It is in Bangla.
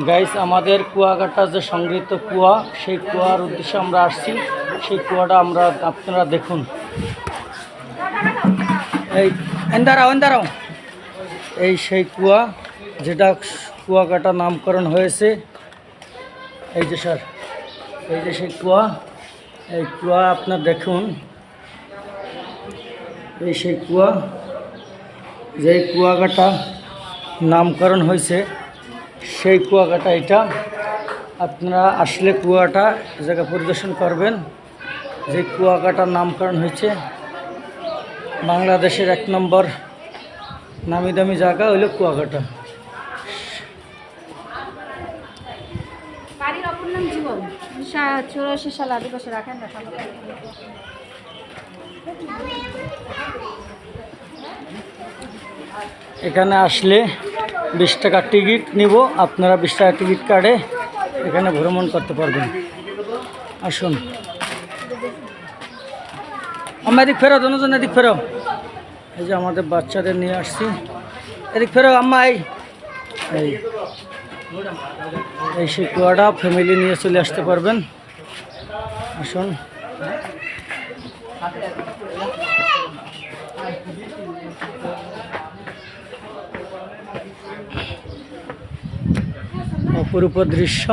গাইস, আমাদের কুয়াকাটা যে সংগৃহীত কুয়া, সেই কুয়ার উদ্দেশ্যে আমরা আসছি। সেই কুয়াটা আপনারা দেখুন। এই দাঁড়াও এই সেই কুয়া, যেটা কুয়াকাটা নামকরণ হয়েছে। এই যে স্যার, এই যে সেই কুয়া, এই কুয়া আপনার দেখুন। এই সেই কুয়া, যে কুয়াকাটা নামকরণ হয়েছে, সেই কুয়াকাটা এটা। আপনারা আসলে কুয়াটা জায়গা পরিদর্শন করবেন। যে কুয়াকাটার নামকরণ হয়েছে, বাংলাদেশের 1 নম্বর নামি দামি জায়গা হইল কুয়াকাটা। বাড়ির অপর নাম জীবন। 1984 সালে আদিবাসী রাখেন দেখা। এখানে আসলে 20 টাকা টিকিট নিব। আপনারা 20 টাকা টিকিট কাটে এখানে ভ্রমণ করতে পারবেন। আসুন, আমরা এদিক ফেরো, দুজন এদিক ফেরো। এই যে আমাদের বাচ্চাদের নিয়ে আসছি, এদিক ফেরো আম্মা। এই সেই কুয়াটা ফ্যামিলি নিয়ে চলে আসতে পারবেন। আসুন, অপরূপ দৃশ্য।